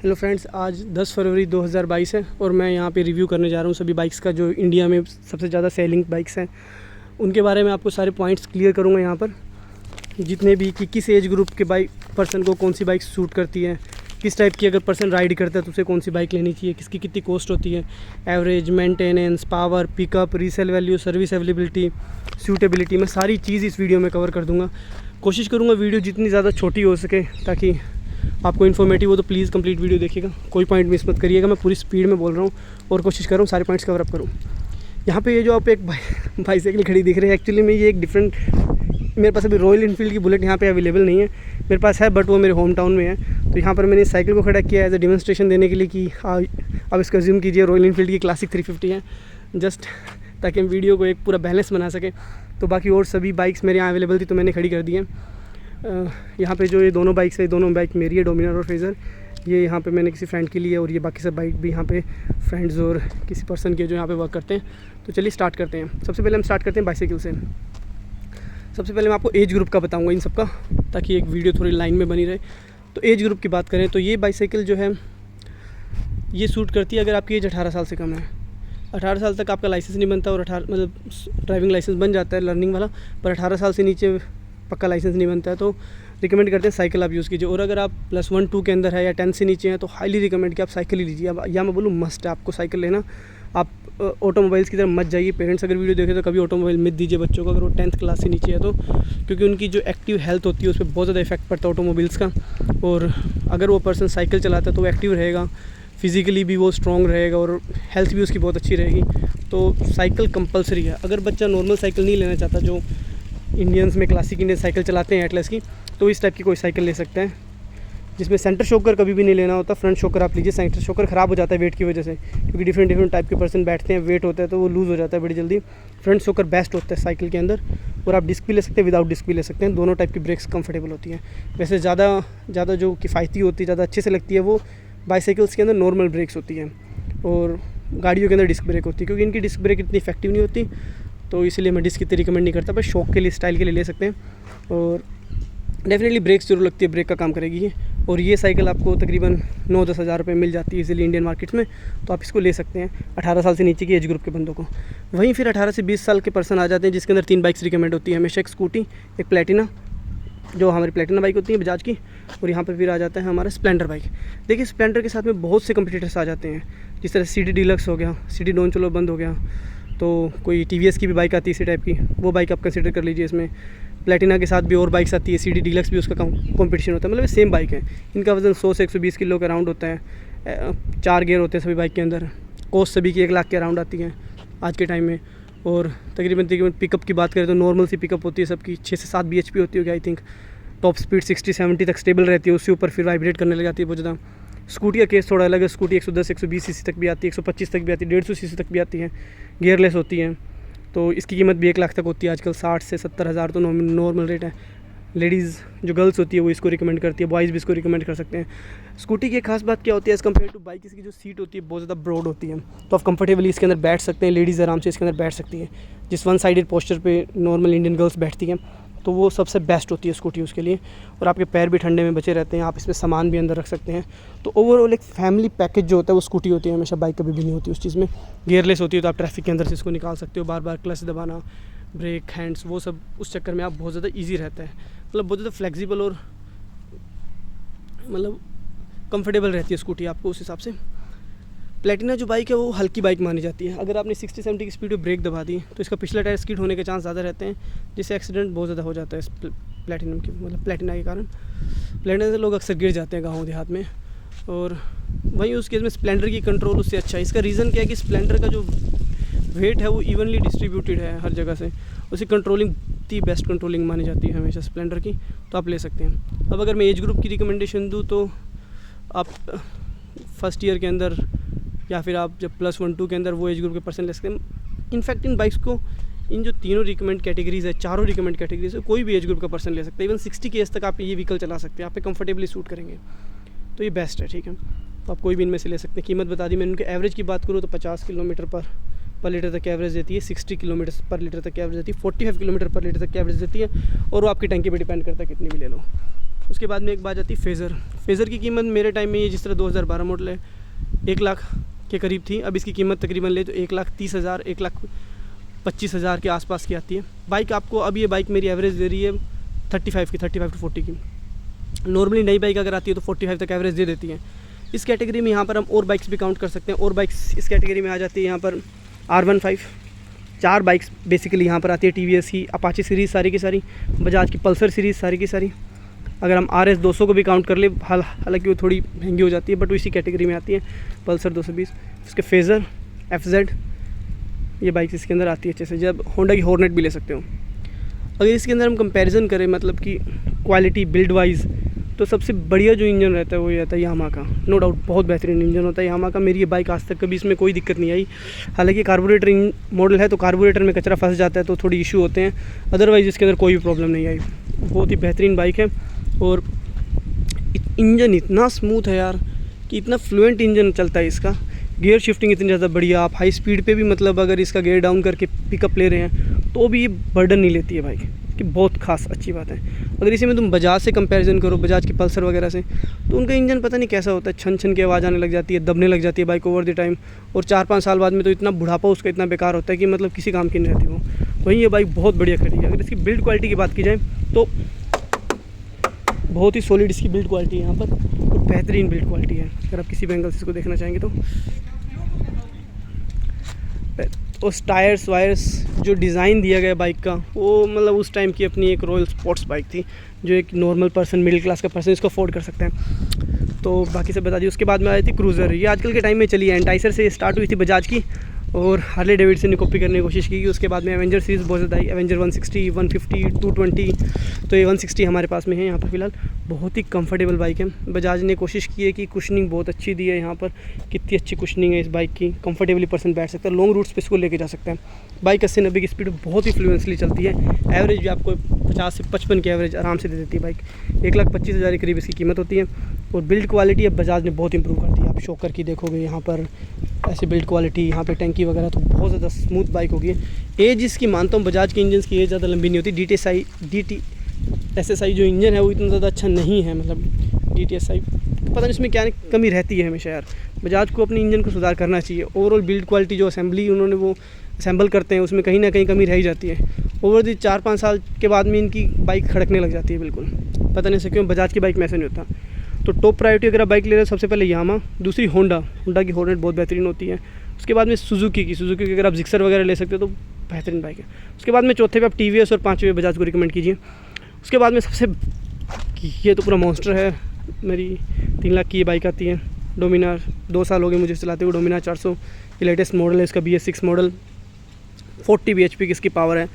Hello friends, आज 10 फरवरी 2022 है और मैं यहाँ पे रिव्यू करने जा रहा हूँ सभी बाइक्स का जो इंडिया में सबसे ज़्यादा सेलिंग बाइक्स हैं उनके बारे में। आपको सारे पॉइंट्स क्लियर करूँगा यहाँ पर, जितने भी कि किस एज ग्रुप के बाइक पर्सन को कौन सी बाइक सूट करती है, किस टाइप की अगर पर्सन राइड करता है तो उसे कौन सी बाइक लेनी चाहिए, किसकी कितनी कॉस्ट होती है, average, maintenance, power, pickup, resale value, service availability, suitability. मैं सारी चीज़ इस वीडियो में कवर कर दूँगा। कोशिश करूँगा वीडियो जितनी ज़्यादा छोटी हो सके ताकि आपको इन्फॉर्मेटिव हो, तो प्लीज़ कंप्लीट वीडियो देखिएगा, कोई पॉइंट मिस मत करिएगा। मैं पूरी स्पीड में बोल रहा हूँ और कोशिश कर रहा हूँ सारे पॉइंट्स कवर अप करूँ। यहाँ पे ये जो आप एक बाईसाइकिल खड़ी दिख रही है, एक्चुअली में ये एक डिफरेंट, मेरे पास अभी रॉयल इनफील्ड की बुलेट यहाँ पे अवेलेबल नहीं है, मेरे पास है बट वो मेरे होम टाउन में है। तो यहाँ पर मैंने इस साइकिल को खड़ा किया एज ए डेमोन्स्ट्रेशन देने के लिए कि आप इसको अज्यूम कीजिए रॉयल इनफील्ड की क्लासिक 350 है, जस्ट ताकि हम वीडियो को एक पूरा बैलेंस बना सकें। तो बाकी और सभी बाइक्स मेरे यहाँ अवेलेबल थी तो मैंने खड़ी कर दी है। यहाँ पे जो ये दोनों बाइक्स है, दोनों बाइक मेरी है, डोमिनार और फेज़र। ये यहाँ पे मैंने किसी फ्रेंड के लिए, और ये बाकी सब बाइक भी यहाँ पे फ्रेंड्स और किसी पर्सन के जो यहाँ पे वर्क करते हैं। तो चलिए स्टार्ट करते हैं। सबसे पहले हम स्टार्ट करते हैं बाइसाइकिल से। सबसे पहले मैं आपको एज ग्रुप का बताऊँगा इन सब का, ताकि एक वीडियो थोड़ी लाइन में बनी रहे। तो एज ग्रुप की बात करें तो ये बाइसाइकिल जो है ये सूट करती है अगर आपकी एज 18 साल से कम है। 18 साल तक आपका लाइसेंस नहीं बनता, और 18 मतलब ड्राइविंग लाइसेंस बन जाता है लर्निंग वाला, पर 18 साल से नीचे पक्का लाइसेंस नहीं बनता है। तो रिकमेंड करते हैं साइकिल आप यूज़ कीजिए। और अगर आप +1 2 के अंदर है या 10 से नीचे हैं तो हाईली रिकमेंड कि आप साइकिल ही लीजिए। अब या मैं बोलूँ मस्ट है आपको साइकिल लेना। आप ऑटोमोबाइल्स की तरफ मत जाइए। पेरेंट्स अगर वीडियो देखें तो कभी ऑटोमोबाइल मत दीजिए बच्चों को अगर वो 10th क्लास से नीचे है तो, क्योंकि उनकी जो एक्टिव हेल्थ होती है उस पर बहुत ज़्यादा इफेक्ट पड़ता है ऑटोमोबाइल्स का। और अगर वो पर्सन साइकिल चलाता है तो वो एक्टिव रहेगा, फिज़िकली भी वो स्ट्रॉन्ग रहेगा और हेल्थ भी उसकी बहुत अच्छी रहेगी। तो साइकिल कंपलसरी है। अगर बच्चा नॉर्मल साइकिल नहीं लेना चाहता, जो इंडियंस में क्लासिक इंडियन साइकिल चलाते हैं एटलस की, तो इस टाइप की कोई साइकिल ले सकते हैं जिसमें सेंटर शॉकर कभी भी नहीं लेना होता। फ्रंट शॉकर आप लीजिए, सेंटर शॉकर ख़राब हो जाता है वेट की वजह से, क्योंकि डिफरेंट टाइप के पर्सन बैठते हैं, वेट होता है तो वो लूज़ हो जाता है बड़ी जल्दी। फ्रंट शॉकर बेस्ट होता है साइकिल के अंदर। और आप डिस्क भी ले सकते हैं, विदाउट डिस्क भी ले सकते हैं। दोनों टाइप की ब्रेक्स कंफर्टेबल होती हैं। वैसे ज़्यादा जो किफ़ायती होती है, ज़्यादा अच्छे से लगती है, वो बाईसाइकिल्स के अंदर नॉर्मल ब्रेक्स होती हैं और गाड़ियों के अंदर डिस्क ब्रेक होती है, क्योंकि इनकी डिस्क ब्रेक इतनी इफेक्टिव नहीं होती। तो इसलिए मैं डिस्क इतनी रिकमेंड नहीं करता, बस शौक के लिए, स्टाइल के लिए ले सकते हैं। और डेफिनेटली ब्रेक्स जरूर लगती है, ब्रेक का काम करेगी ये। और ये साइकिल आपको तकरीबन 9-10 हज़ार रुपये मिल जाती है इजीली इंडियन मार्केट्स में, तो आप इसको ले सकते हैं 18 साल से नीचे की एज ग्रुप के बंदों को। वहीं फिर 18 से 20 साल के पर्सन आ जाते हैं, जिसके अंदर 3 बाइक्स रिकमेंड होती है हमेशा। एक स्कूटी, एक प्लेटिना, जो हमारी प्लेटिना बाइक होती है बजाज की, और यहाँ पर फिर आ जाता है हमारा स्प्लेंडर बाइक। देखिए स्प्लेंडर के साथ में बहुत से कंपटीटर्स आ जाते हैं, जिस तरह सिटी डीलक्स हो गया, सिटी डॉन चलो बंद हो गया, तो कोई TVS की भी बाइक आती है इसी टाइप की, वो बाइक आप कंसिडर कर लीजिए। इसमें प्लेटिना के साथ भी और बाइक्स आती है, सिटी डीलक्स भी, उसका कंपटीशन होता है। मतलब सेम बाइक है, इनका वजन 100 से 120 किलो के अराउंड होता है। 4 गियर होते हैं सभी बाइक के अंदर। कॉस्ट सभी की 1 लाख के अराउंड आती है आज के टाइम में। और तकरीबन पिकअप की बात करें तो नॉर्मल सी पिकअप होती है सबकी, 6 से 7 bhp होती होगी आई थिंक। टॉप स्पीड 60-70 तक स्टेबल रहती है, उससे ऊपर फिर वाइब्रेट करने लग जाती है बहुत ज़्यादा। स्कूटी का केस थोड़ा अलग है। स्कूटी 110-120 cc तक भी आती है, 125 तक भी आती है, 150 cc तक भी आती है, गियरलेस होती है। तो इसकी कीमत भी 1 लाख तक होती है आजकल। 60 से 70 हज़ार तो नॉर्मल रेट है। लेडीज़ जो गर्ल्स होती है वो इसको रिकमेंड करती है, बॉयज़ भी इसको रिकमेंड कर सकते हैं। स्कूटी की एक खास बात क्या होती है एज़ कम्पेयर टू बाइक, इसकी जो सीट होती है बहुत ज़्यादा ब्रॉड होती है, तो आप कंफर्टेबली इसके अंदर बैठ सकते हैं। लेडीज़ आराम से इसके अंदर बैठ सकती है, जिस 1 साइडेड पोस्चर पे नॉर्मल इंडियन गर्ल्स बैठती हैं, तो वो सबसे बेस्ट होती है स्कूटी उसके लिए। और आपके पैर भी ठंडे में बचे रहते हैं, आप इसमें सामान भी अंदर रख सकते हैं। तो ओवरऑल एक फैमिली पैकेज जो होता है वो स्कूटी होती है हमेशा, बाइक कभी भी नहीं होती उस चीज़ में। गियरलेस होती है तो आप ट्रैफिक के अंदर से इसको निकाल सकते हो, बार बार क्लच दबाना, ब्रेक, हैंड्स, वो सब उस चक्कर में आप बहुत ज़्यादा ईजी रहता है, मतलब बहुत ज़्यादा फ्लेक्सिबल और मतलब कंफर्टेबल रहती है स्कूटी आपको उस हिसाब से। प्लेटिना जो बाइक है वो हल्की बाइक मानी जाती है। अगर आपने 60-70 की स्पीड पे ब्रेक दबा दी तो इसका पिछला टायर स्किड होने के चांस ज़्यादा रहते हैं, जिससे एक्सीडेंट बहुत ज़्यादा हो जाता है इस प्लेटिनम की, मतलब प्लेटिना के कारण। प्लेटिना से लोग अक्सर गिर जाते हैं गाँव देहात में। और वहीं उस केस में स्प्लेंडर की कंट्रोल उससे अच्छा है। इसका रीज़न क्या है कि स्प्लेंडर का जो वेट है वो इवनली डिस्ट्रीब्यूटेड है हर जगह से, उसकी कंट्रोलिंग दी बेस्ट कंट्रोलिंग मानी जाती है हमेशा स्प्लेंडर की, तो आप ले सकते हैं। अब अगर मैं एज ग्रुप की रिकमेंडेशन दूँ तो आप फर्स्ट ईयर के अंदर या फिर आप जब +1 2 के अंदर वो एज ग्रुप के पर्सन ले सकते हैं। इनफैक्ट इन बाइक्स को, इन जो तीनों रिकमेंड कैटेगरीज़ है, चारों रिकमेंड कैटेगरीज है, कोई भी एज ग्रुप का पर्सन ले सकता है। इवन 60 की एज तक आप ये व्हीकल चला सकते हैं, आप पे कंफर्टेबली सूट करेंगे, तो ये बेस्ट है। ठीक है, तो आप कोई भी इनमें से ले सकते हैं। कीमत बता दी मैंने। उनके एवरेज की बात करूँ तो 50 किलोमीटर पर लीटर तक एवरेज देती है, 60 किलोमीटर पर लीटर तक एवरेज देती है, 45 किलोमीटर पर लीटर तक एवरेज देती है, और वो आपकी टंकी पर डिपेंड करता है कितनी भी ले लो। उसके बाद में एक बात आती है फेज़र। फेज़र की कीमत मेरे टाइम में ये जिस तरह 2012 मॉडल है 1 लाख के करीब थी, अब इसकी कीमत तकरीबन ले तो 1,30,000 1,25,000 के आसपास की आती है बाइक आपको। अब ये बाइक मेरी एवरेज दे रही है 35 to 40 की। नॉर्मली नई बाइक अगर आती है तो 45 तक एवरेज दे देती है। इस कैटेगरी में यहाँ पर हम और बाइक्स भी काउंट कर सकते हैं। और बाइक्स इस कैटेगरी में आ जाती है यहाँ पर R15, 4 बाइक्स बेसिकली यहाँ पर आती है। TVS की अपाचे सीरीज़ सारी की सारी, बजाज की पल्सर सीरीज़ सारी की सारी। अगर हम RS 200 को भी काउंट कर ले, हालांकि वो थोड़ी महंगी हो जाती है बट वो इसी कैटेगरी में आती है, पल्सर 220। उसके फेज़र, FZ, ये बाइक्स इसके अंदर आती है अच्छे से। जब होंडा की हॉर्नेट भी ले सकते हो। अगर इसके अंदर हम कंपैरिजन करें मतलब कि क्वालिटी बिल्ड वाइज, तो सबसे बढ़िया जो इंजन रहता है वो ये रहता है यामाहा का। नो डाउट बहुत बेहतरीन इंजन होता है यामाहा का। मेरी ये बाइक आज तक कभी इसमें कोई दिक्कत नहीं आई। हालांकि कार्बोरेटर मॉडल है तो कार्बोरेटर में कचरा फंस जाता है तो थोड़ी इशू होते हैं, अदरवाइज़ इसके अंदर कोई भी प्रॉब्लम नहीं आई। बहुत ही बेहतरीन बाइक है। और इंजन इतना स्मूथ है यार कि इतना फ्लुएंट इंजन चलता है इसका। गियर शिफ्टिंग इतनी ज़्यादा बढ़िया, आप हाई स्पीड पे भी मतलब अगर इसका गियर डाउन करके पिकअप ले रहे हैं तो भी ये बर्डन नहीं लेती है बाइक की। बहुत खास अच्छी बात है। अगर इसी में तुम बजाज से कंपैरिजन करो, बजाज की पल्सर वगैरह से, तो उनका इंजन पता नहीं कैसा होता है, छन छन की आवाज़ आने लग जाती है, दबने लग जाती है बाइक ओवर द टाइम। और 4-5 साल बाद में तो इतना बुढ़ापा उसका इतना बेकार होता है कि मतलब किसी काम की नहीं रहती वो। वहीं ये बाइक बहुत बढ़िया खड़ी है। अगर इसकी बिल्ड क्वालिटी की बात की जाए तो बहुत ही सॉलिड इसकी बिल्ड क्वालिटी है यहाँ पर, और बेहतरीन बिल्ड क्वालिटी है। अगर आप किसी भी एंगल से इसको देखना चाहेंगे तो उस टायर्स वायर्स जो डिज़ाइन दिया गया बाइक का, वो मतलब उस टाइम की अपनी एक रॉयल स्पोर्ट्स बाइक थी जो एक नॉर्मल पर्सन, मिडिल क्लास का पर्सन इसको अफोर्ड कर सकते हैं। तो बाकी सब बता दी। उसके बाद में आई थी क्रूज़र। ये आजकल के टाइम में चली है, एंटाइसर से स्टार्ट हुई थी बजाज की और हार्ले डेविडसन ने कॉपी करने की कोशिश की। उसके बाद में एवेंजर सीरीज़ बहुत ज़्यादा आई, एवेंजर 160, 150, 220। तो ये 160 हमारे पास में है यहाँ पर फ़िलहाल। बहुत ही कंफर्टेबल बाइक है। बजाज ने कोशिश की है कि कुशनिंग बहुत अच्छी दी है यहाँ पर। कितनी अच्छी कुशनिंग है इस बाइक की, कंफर्टेबली पर्सन बैठ सकता है, लॉन्ग रूट्स पे इसको लेके जा सकता है। बाइक 80-90 की स्पीड बहुत ही फ्लुएंसली चलती है। एवरेज भी आपको 50 से 55 की एवरेज आराम से दे देती है बाइक। 1,25,000 के करीब इसकी कीमत होती है। और बिल्ड क्वालिटी अब बजाज ने बहुत इंप्रूव कर दी है। आप शॉकर की देखोगे यहाँ पर ऐसे बिल्ड क्वालिटी, यहाँ पे टैंकी वगैरह तो बहुत ज़्यादा स्मूथ बाइक होगी। एज इसकी मानता हूँ बजाज के इंजन की एज ज़्यादा लंबी नहीं होती। DTSI जो इंजन है वो इतना ज़्यादा अच्छा नहीं है। मतलब DTSI पता नहीं उसमें क्या कमी रहती है हमेशा यार। बजाज को अपने इंजन को सुधार करना चाहिए। ओवरऑल बिल्ड क्वालिटी जो असेंबली उन्होंने वो असेंबल करते हैं उसमें कहीं ना कहीं कमी रह ही जाती है। ओवर दी 4-5 साल के बाद में इनकी बाइक खड़कने लग जाती है बिल्कुल। पता नहीं से क्यों बजाज की बाइक में ऐसा नहीं होता। तो टॉप प्रायोरिटी अगर आप बाइक ले रहे हो सबसे पहले यामाहा, दूसरी होंडा की हॉर्नेट बहुत बेहतरीन होती है। उसके बाद में सुजुकी की अगर आप जिक्सर वगैरह ले सकते हो तो बेहतरीन बाइक है। उसके बाद में चौथे पे आप TVS और 5वें बजाज को रिकमेंड कीजिए। उसके बाद में सबसे ये तो पूरा मॉन्स्टर है, मेरी 3 लाख की ये बाइक आती है, डोमिनार। 2 साल हो गए मुझे चलाते हुए। डोमिनार 400 ये लेटेस्ट मॉडल है इसका, BS6 मॉडल। 40 bhp की इसकी पावर है,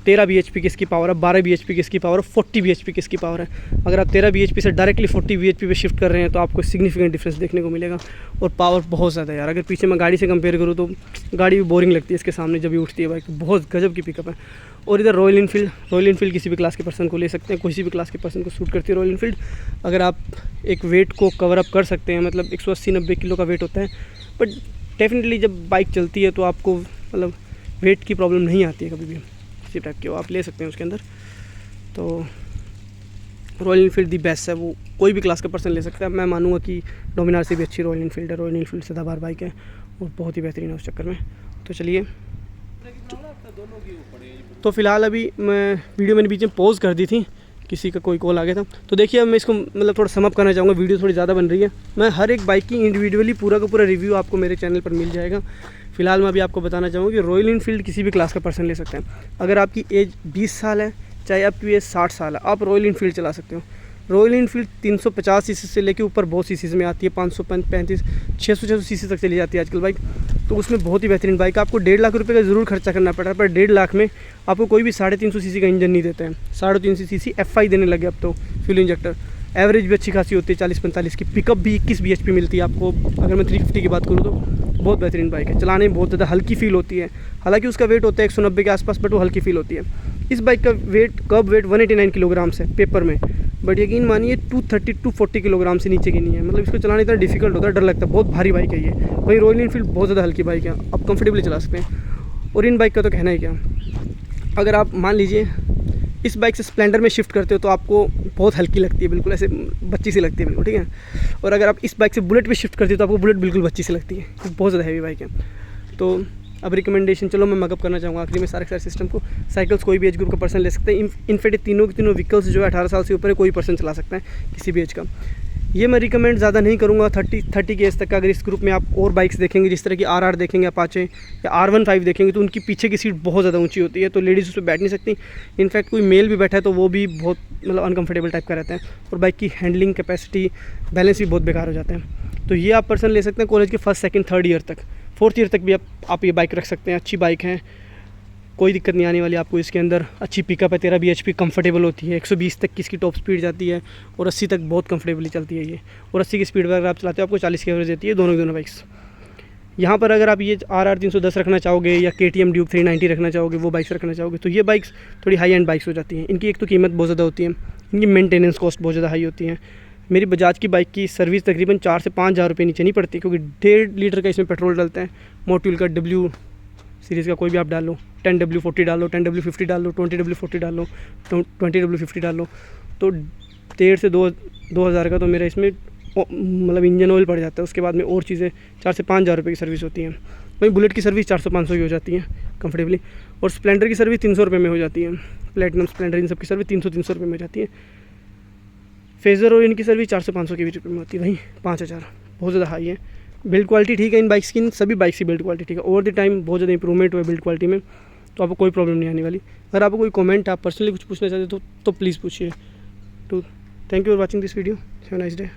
13 bhp की इसकी पावर है, 12 bhp की इसकी पावर है, 40 bhp की इसकी पावर है। अगर आप 13 bhp से डायरेक्टली 40 bhp पे शिफ्ट कर रहे हैं तो आपको सिग्निफिकेंट डिफरेंस देखने को मिलेगा। और पावर बहुत ज़्यादा है यार। अगर पीछे मैं गाड़ी से कंपेयर करूँ तो गाड़ी भी बोरिंग लगती है इसके सामने जब भी उठती है बाइक। बहुत गजब की पिकअप है। और इधर रॉयल इनफील्ड किसी भी क्लास के पर्सन को ले सकते हैं, किसी भी क्लास के पर्सन को सूट करती है रॉयल इनफील्ड। अगर आप एक वेट को कवर अप कर सकते हैं, मतलब 180-90 किलो का वेट होता है, बट डेफिनेटली जब बाइक चलती है तो आपको मतलब वेट की प्रॉब्लम नहीं आती है कभी भी। इसी टाइप के आप ले सकते हैं उसके अंदर। तो रॉयल इनफील्ड दी बेस्ट है, वो कोई भी क्लास का पर्सन ले सकता है। मैं मानूंगा कि डोमिनार से भी अच्छी रॉयल इनफील्ड है। रॉयल इनफील्ड सदाबहार बाइक है और बहुत ही बेहतरीन है उस चक्कर में। तो चलिए, तो फ़िलहाल अभी मैं वीडियो मैंने बीच में पॉज कर दी थी, किसी का कोई कॉल आ गया था। तो देखिए अब मैं इसको मतलब थोड़ा समअप करना चाहूँगा। वीडियो थोड़ी ज़्यादा बन रही है। मैं हर एक बाइक की इंडिविजुअली पूरा का पूरा रिव्यू आपको मेरे चैनल पर मिल जाएगा। फिलहाल मैं अभी आपको बताना चाहूँगा कि रॉयल इनफील्ड किसी भी क्लास का पर्सन ले सकते हैं। अगर आपकी एज 20 साल है, चाहे आपकी एज 60 साल है, आप रॉयल इनफील्ड चला सकते हो। रॉयल इनफील्ड 350 सीसी से लेके ऊपर बहुत सीसीज में आती है, 535, 600 सीसी तक चली जाती है आजकल बाइक। तो उसमें बहुत ही बेहतरीन बाइक। आपको 1.5 लाख रुपये का ज़रूर खर्चा करना पड़ रहा है, पर 1.5 लाख में आपको कोई भी 350 सीसी का इंजन नहीं देते हैं। 350 सीसी FI देने लगे अब तो, फ्यूल इंजेक्टर। एवरेज भी अच्छी खासी होती है 40-45 की। पिकअप भी 21 bhp मिलती है आपको। अगर मैं 350 की बात करूँ तो बहुत बेहतरीन बाइक है। चलाने में बहुत ज़्यादा हल्की फील होती है। हालांकि उसका वेट होता है 190 के आसपास, बट वो हल्की फील होती है। इस बाइक का कर्ब वेट 189 किलोग्राम है पेपर में, बट यकीन मानिए 230-240 किलोग्राम से नीचे की नहीं है। मतलब इसको चलाना इतना डिफिकल्ट होता है, डर लगता है, बहुत भारी बाइक है ये। वहीं रॉयल इनफील्ड बहुत ज़्यादा हल्की बाइक है, आप कंफर्टेबली चला सकते हैं। और इन बाइक का तो कहना ही क्या। अगर आप मान लीजिए इस बाइक से स्प्लेंडर में शिफ्ट करते हो तो आपको बहुत हल्की लगती है, बिल्कुल ऐसे बच्ची सी लगती है बिल्कुल, ठीक है। और अगर आप इस बाइक से बुलेट पे शिफ्ट करते हो तो आपको बुलेट बिल्कुल बच्ची सी लगती है, बहुत ज़्यादा हैवी बाइक है। तो अब रिकमेंडेशन, चलो मैं मगअप करना चाहूँगा आखिरी में सारे सिस्टम को। साइकिल्स कोई भी एज ग्रुप का पर्सन ले सकते हैं। इनफैक्ट तीनों के तीनों व्हीकल्स जो है 18 साल से ऊपर है, कोई पर्सन चला सकता है किसी भी एज का। ये मैं रिकमेंड ज़्यादा नहीं करूँगा 30 के एज तक का। अगर इस ग्रुप में आप और बाइक्स देखेंगे, जिस तरह की RR देखेंगे, अपाचे या R15 देखेंगे, तो उनकी पीछे की सीट बहुत ज़्यादा ऊंची होती है, तो लेडीज़ उस पर बैठ नहीं सकती। इनफैक्ट कोई मेल भी बैठा है तो वो भी बहुत मतलब अनकम्फर्टेबल टाइप का रहता है, और बाइक की हैंडलिंग कैपेसिटी, बैलेंस भी बहुत बेकार हो जाते हैं। तो ये आप पर्सन ले सकते हैं कॉलेज के 1st, 2nd, 3rd ईयर तक। 4th ईयर तक भी आप ये बाइक रख सकते हैं। अच्छी बाइक है, कोई दिक्कत नहीं आने वाली आपको इसके अंदर। अच्छी पिकअप है, 13 bhp, कंफर्टेबल होती है, 120 तक की इसकी टॉप स्पीड जाती है, और 80 तक बहुत कंफर्टेबली चलती है ये। और 80 की स्पीड पर अगर आप चलाते हो आपको 40 की एवरेज देती है, दोनों बाइक्स। यहाँ पर अगर आप ये RR 310 रखना चाहोगे या KTM ड्यूक 390 रखना चाहोगे, वो बाइक्स रखना चाहोगे, तो ये बाइक्स थोड़ी हाई एंड बाइक्स हो जाती हैं। इनकी एक तो कीमत बहुत ज़्यादा होती है, इनकी मेंटेनेंस कॉस्ट बहुत ज़्यादा हाई होती है। मेरी बजाज की बाइक की सर्विस तकरीबन 4 से 5 हज़ार रुपये नीचे नहीं पड़ती, क्योंकि 1.5 लीटर का इसमें पेट्रोल डलता है। मोटूल का W सीरीज़ का कोई भी आप डाल लो, 10W40 डाल लो, 10W50 डाल लो, 20W40 डाल लो, 20W50 डाल लो, तो 1.5 से 2 हज़ार का तो मेरा इसमें मतलब इंजन ऑयल पड़ जाता है। उसके बाद में और चीज़ें 4 से 5 हज़ार रुपये की सर्विस होती हैं। वहीं बुलेट की सर्विस 400-500 की हो जाती है कंफर्टेबली, और स्प्लेंडर की सर्विस 300 रुपये में हो जाती है। प्लेटिनम, स्प्लेंडर, इन सब की सर्विस 300 रुपये में हो जाती है। फेज़र और इनकी सर्विस 400-500 के बीच रुपये में होती है, वहीं 5000 बहुत ज़्यादा हाई है। बिल्ड क्वालिटी ठीक है इन बाइक्स की, सभी बाइक्स की बिल्ड क्वालिटी ठीक है। ओवर द टाइम बहुत ज़्यादा इंप्रूवमेंट हुआ है बिल्ड क्वालिटी में, तो आपको कोई प्रॉब्लम नहीं आने वाली। अगर आपको कोई कमेंट, आप पर्सनली कुछ पूछना चाहते हो तो प्लीज़ पूछिए। तो thank you for watching this video. Have a nice day.